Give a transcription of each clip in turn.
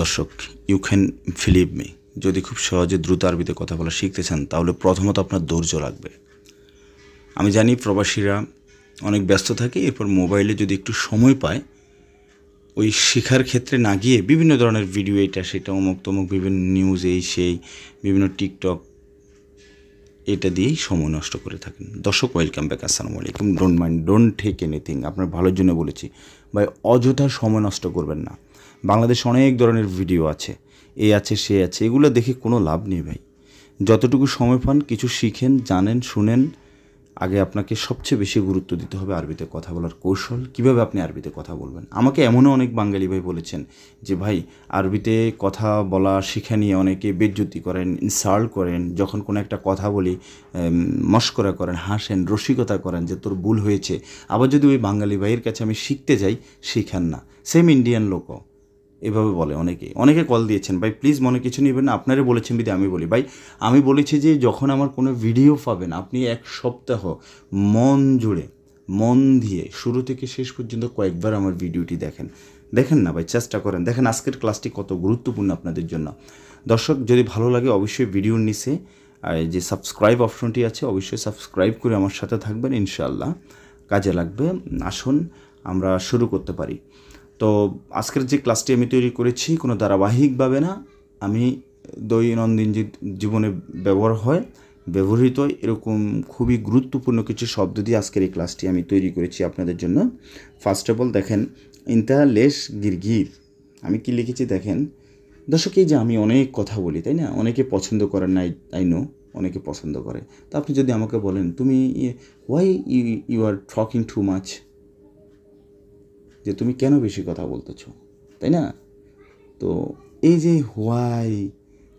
দর্শক, you can believe me, যদি খুব সহজে দ্রুত আরবিতে কথা বলা শিখতে চান তাহলে প্রথমত আপনার ধৈর্য লাগবে। আমি জানি প্রবাসীরা অনেক ব্যস্ত থাকে, এরপর মোবাইলে যদি একটু সময় পায় ওই শেখার ক্ষেত্রে না গিয়ে বিভিন্ন ধরনের ভিডিও, এটা সেটা অমুক তমুক বিভিন্ন নিউজ, এই সেই বিভিন্ন টিকটক, এটা দিয়েই সময় নষ্ট করে থাকেন। দর্শক, ওয়েলকাম ব্যাক, আসসালামু আলাইকুম। Don't mind, don't take anything, আপনার ভালোর জন্য বলেছি ভাই। অযথা সময় নষ্ট করবেন না। বাংলাদেশে অনেক ধরনের ভিডিও আছে, এ আছে সে আছে, এগুলো দেখে কোনো লাভ নেই ভাই। যতটুকু সময় পান কিছু শিখেন, জানেন, শুনেন। আগে আপনাকে সবচেয়ে বেশি গুরুত্ব দিতে হবে আরবিতে কথা বলার কৌশল, কীভাবে আপনি আরবিতে কথা বলবেন। আমাকে এমনও অনেক বাঙালি ভাই বলেছেন যে ভাই, আরবিতে কথা বলা শিখা নিয়ে অনেকে বেজ্জতি করেন, ইনসাল্ট করেন, যখন কোনো একটা কথা বলি মস্করা করেন, হাসেন, রসিকতা করেন যে তোর ভুল হয়েছে। আবার যদি ওই বাঙালি ভাইয়ের কাছে আমি শিখতে যাই, শিখান না। সেম ইন্ডিয়ান লোকও এভাবে বলে। অনেকে কল দিয়েছেন, ভাই প্লিজ মনে কিছু নেবেন না, আপনারা বলেছেন বিধে আমি বলি। ভাই আমি বলেছি যে যখন আমার কোনো ভিডিও পাবেন আপনি এক সপ্তাহ মন জুড়ে, মন দিয়ে শুরু থেকে শেষ পর্যন্ত কয়েকবার আমার ভিডিওটি দেখেন না ভাই, চেষ্টা করেন, দেখেন আজকের ক্লাসটি কত গুরুত্বপূর্ণ আপনাদের জন্য। দর্শক, যদি ভালো লাগে অবশ্যই ভিডিওর নিচে আর যে সাবস্ক্রাইব অপশনটি আছে অবশ্যই সাবস্ক্রাইব করে আমার সাথে থাকবেন, ইনশাআল্লাহ কাজে লাগবে। আসুন আমরা শুরু করতে পারি। তো আজকের যে ক্লাসটি আমি তৈরি করেছি কোনো ধারাবাহিকভাবে না, আমি দৈনন্দিন জীবনে ব্যবহৃত এরকম খুবই গুরুত্বপূর্ণ কিছু শব্দ দিয়ে আজকের এই ক্লাসটি আমি তৈরি করেছি আপনাদের জন্য। ফার্স্ট অফ অল দেখেন, ইন্তাহা লেশ গিরগির, আমি কি লিখেছি দেখেন। দর্শক, এই যে আমি অনেক কথা বলি, তাই না? অনেকে পছন্দ করেন না, আই নো, অনেকে পছন্দ করে। তো আপনি যদি আমাকে বলেন তুমি why you are talking too much, যে তুমি কেন বেশি কথা বলতেছো, তাই না? তো এই যে হোয়াই,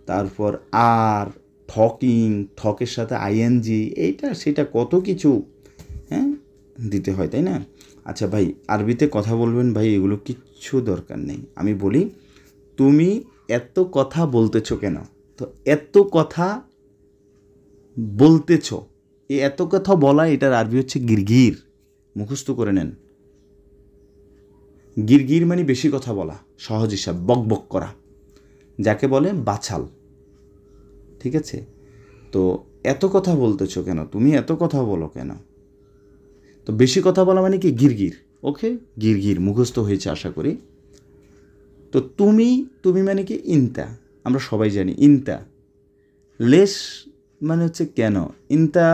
তারপর আর, টকিং, ঠকের সাথে আইএনজি, এইটা সেটা কত কিছু হ্যাঁ দিতে হয়, তাই না? আচ্ছা ভাই, আরবিতে কথা বলবেন ভাই, এগুলো কিচ্ছু দরকার নেই। আমি বলি তুমি এত কথা বলতেছো কেন? তো এত কথা বলতেছো, এই এত কথা বলা, এটার আরবি হচ্ছে গিরগির। মুখস্থ করে নেন। গিরগির মানে বেশি কথা বলা, সহজ হিসাব বক বক করা, যাকে বলে বাছাল। ঠিক আছে? তো এত কথা বলতেছো কেন, তুমি এত কথা বলো কেন? তো বেশি কথা বলা মানে কি? গিরগির। ওকে, গিরগির মুখস্থ হয়েছে আশা করি। তো তুমি মানে কি? ইনতা, আমরা সবাই জানি ইনতা। লেশ মানে হচ্ছে কেন। ইনতা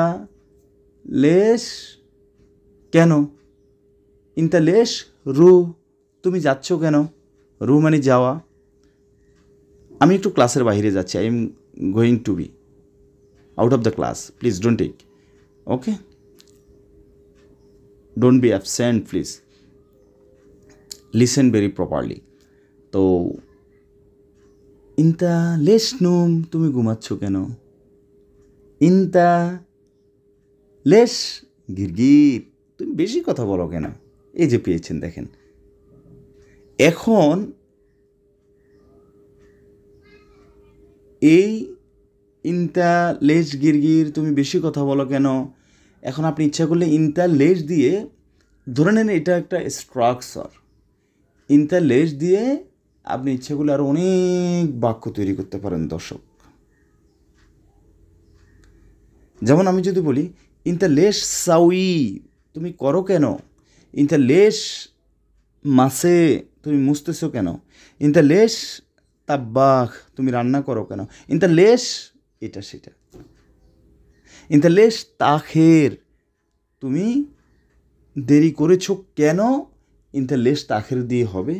লেশ কেন। ইনতা লেশ রু, তুমি যাচ্ছ কেন। রু মানে যাওয়া। আমি একটু ক্লাসের বাইরে যাচ্ছি, I am going to be out of the class, please don't take, okay, don't be absent please, listen very properly. তো ইনতা লেশ নুম, তুমি ঘুমাচ্ছ কেন। ইনতা লেশ গিরগির, তুমি বেশি কথা বলো কেন। এই যে পেয়েছেন দেখেন। এখন এই ইনতা লেশ গিরগির, তুমি বেশি কথা বলো কেন, এখন আপনি ইচ্ছা করলে ইনতা লেশ দিয়ে, ধরে নেন এটা একটা স্ট্রাকচার, ইনতা লেশ দিয়ে আপনি ইচ্ছা করলে আরও অনেক বাক্য তৈরি করতে পারেন। দর্শক, যেমন আমি যদি বলি ইনতা লেশ সাউই, তুমি করো কেন। ইনতা লেশ মাসে, তুমি মুছতেছো কেন। ইনতা লেশ তাব্বাখ, তুমি রান্না করো কেন। ইনতা লেশ এটা সেটা। ইনতা লেশ তাখের, তুমি দেরি করেছো কেন। ইনতা লেশ তাখের দিয়ে হবে।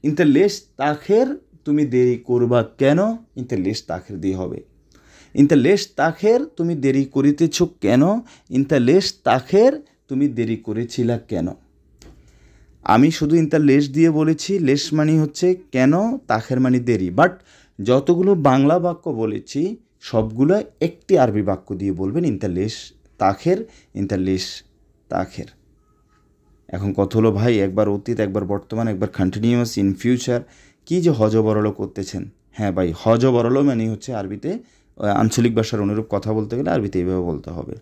ইনতা লেশ তাখের, তুমি দেরি করবা কেন। ইনতা লেশ তাখের দিয়ে হবে। ইনতা লেশ তাখের, তুমি দেরি করিতেছ কেন। ইনতা লেশ তাখের, তুমি দেরি করেছিলা কেন। আমি শুধু ইনতা লেশ দিয়ে বলেছি, লেশ মানে হচ্ছে কেন, তাখের মানে দেরি। বাট যতগুলো বাংলা বাক্য বলেছি সবগুলো একটি আরবি বাক্য দিয়ে বলবেন, ইনতা লেশ তাখের, ইনতা লেশ তাখের। এখন কথা হলো ভাই, একবার অতীত, একবার বর্তমান, একবার কন্টিনিউয়াস, ইন ফিউচার, কী যে হজবরল করতেছেন। হ্যাঁ ভাই, হজবরল মানে হচ্ছে আরবিতে, আঞ্চলিক ভাষার অনুরূপ কথা বলতে গেলে আরবিতে এইভাবে বলতে হবে।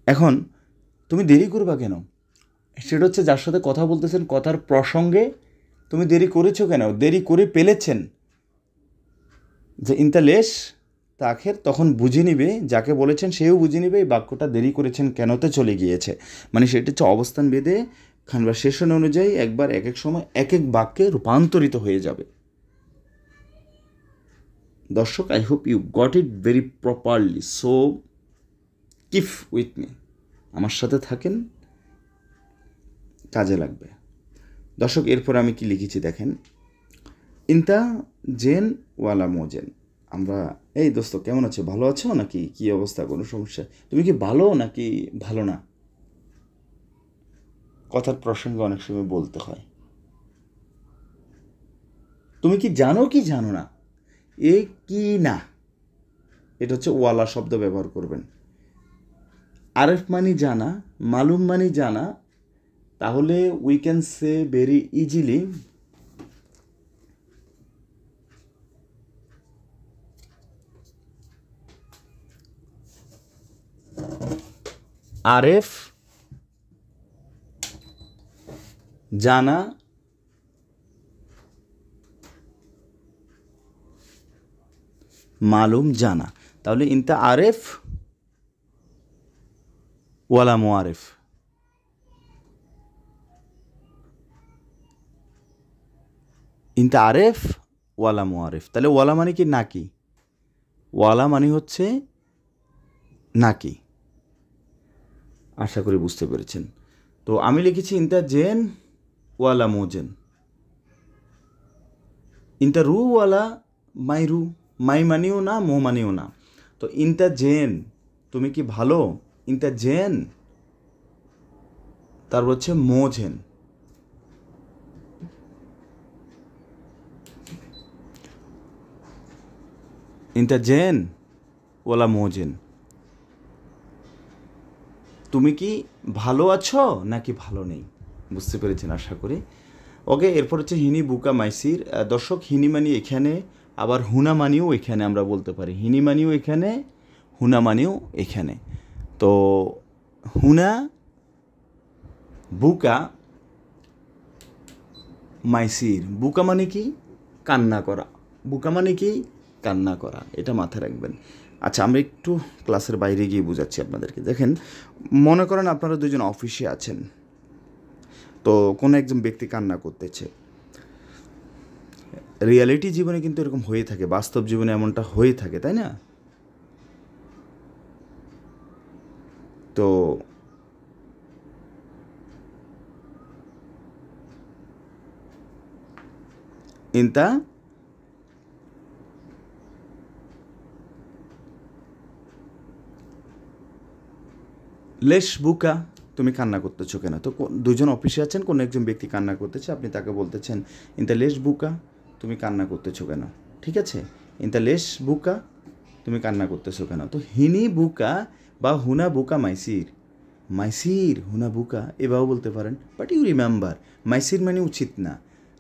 এখন তুমি দেরি করবা কেন, সেটা হচ্ছে যার সাথে কথা বলতেছেন কথার প্রসঙ্গে তুমি দেরি করেছো কেন, দেরি করে ফেলেছেন, যে ইনতা লেশ তাখের, তখন বুঝে নিবে, যাকে বলেছেন সেও বুঝে নিবে এই বাক্যটা দেরি করেছেন কেনতে চলে গিয়েছে। মানে সেটা হচ্ছে অবস্থান ভেদে কনভারসেশন অনুযায়ী একবার এক এক সময় এক এক বাক্যে রূপান্তরিত হয়ে যাবে। দর্শক, I hope you got it very properly, so keep with me, আমার সাথে থাকেন, কাজে লাগবে। দর্শক, এরপর আমি কি লিখেছি দেখেন, ইনতা জেন ওয়ালা মোজেন। আমরা, এই দোস্ত কেমন আছো, ভালো আছো নাকি, কি অবস্থা, কোনো সমস্যা, তুমি কি ভালো নাকি ভালো না, কথার প্রসঙ্গে অনেক সময় বলতে হয়। তুমি কি জানো না, এ কি না, এটা হচ্ছে ওয়ালা শব্দ ব্যবহার করবেন। আরেফ মানি জানা, মালুম মানি জানা, তাহলে we can say very easily Aref জানা মালুম জানা, তাহলে ইনতা আরেফ ওয়ালা মোয়ারেফ। ইনতা আরেফ ওয়ালা মোয়ারেফ, তাহলে ওয়ালা মানে কি নাকি, ওয়ালা মানে হচ্ছে নাকি। আশা করি বুঝতে পেরেছেন। তো আমি লিখেছি ইনতা জেন ওয়ালা মোজেন, ইনতা রু ওয়ালা মাই রু, মাই মানিও না, মো মানিও না। তো ইনতা জেন, তুমি কি ভালো, ইনতা জেন, তারপর হচ্ছে মোজেন। ইনতা জেন ওয়ালা মোজেন, তুমি কি ভালো আছো নাকি ভালো নেই, বুঝতে পেরেছেন আশা করি। ওকে, এরপর হচ্ছে হিনি বুকা মাইসির। দর্শক, হিনি মানি এখানে, আবার হুনা মানিও এখানে আমরা বলতে পারি, হিনি মানিও এখানে, হুনা মানিও এখানে। তো হুনা বুকা মাইসির, বুকা মানে কি কান্না করা, বুকা মানে কি কান্না করা, এটা মাথায় রাখবেন। আচ্ছা, আমরা একটু ক্লাসের বাইরে গিয়ে বোঝাচ্ছি আপনাদেরকে। দেখেন, মনে করেন আপনারা দুজন অফিসে আছেন, তো কোনো একজন ব্যক্তি কান্না করতেছে। রিয়ালিটি জীবনে কিন্তু এরকম হয়ে থাকে, বাস্তব জীবনে এমনটা হয়ে থাকে, তাই না? তো ইনতা লেশ বুকা, তুমি কান্না করতেছো কেন। তো দুজন অফিসে আছেন, কোনো একজন ব্যক্তি কান্না করতেছে, আপনি তাকে বলতেছেন ইনতা লেশ বুকা, তুমি কান্না করতেছো কেন, ঠিক আছে। ইনতা লেশ বুকা, তুমি কান্না করতেছো কেন। তো হিনি বুকা বা হুনা বুকা মাইসির, মাইসির হুনা বুকা এভাবেও বলতে পারেন, বাট ইউ রিমেম্বার মাইসির মানে উচিত না,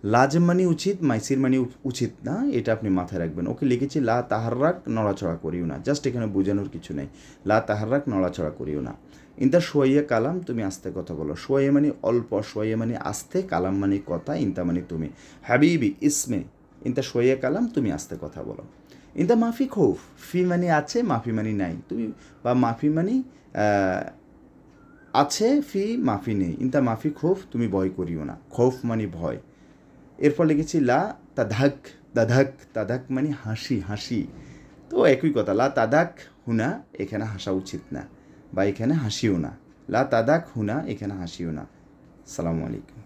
লাজম মানে উচিত, মাইসির মানে উচিত না, এটা আপনি মাথায় রাখবেন। ওকে, লিখেছি লা তাহাররাক, নড়াচড়া করিও না, জাস্ট এখানে বোঝানোর কিছু নেই, লা তাহাররাক, নড়াচড়া করিও না। ইনতা সোয়াইয়া কালাম, তুমি আস্তে কথা বলো, সোয়াইয়া মানে অল্প, সোয়াইয়া মানে আস্তে, কালাম মানে কথা, ইনতা মানে তুমি। হাবিবি ইসমে, ইনতা সোয়াইয়া কালাম, তুমি আস্তে কথা বলো। ইনতা মাফি খৌফ, ফি মানে আছে, মাফি মানে নাই, তুমি, বা মাফি মানে আছে, ফি মাফি নেই। ইনতা মাফি খৌফ, তুমি ভয় করিও না, খৌফ মানে ভয়। এরপর লিখেছি লা তাধাক, তাধাক, তাধাক মানে হাসি, হাসি। তো একই কথা, লা তাদাক হুনা, এখানে হাসা উচিত না, বা এখানে হাসিও না, লা তাদাক হুনা, এখানে হাসিও না। আসসালামু আলাইকুম।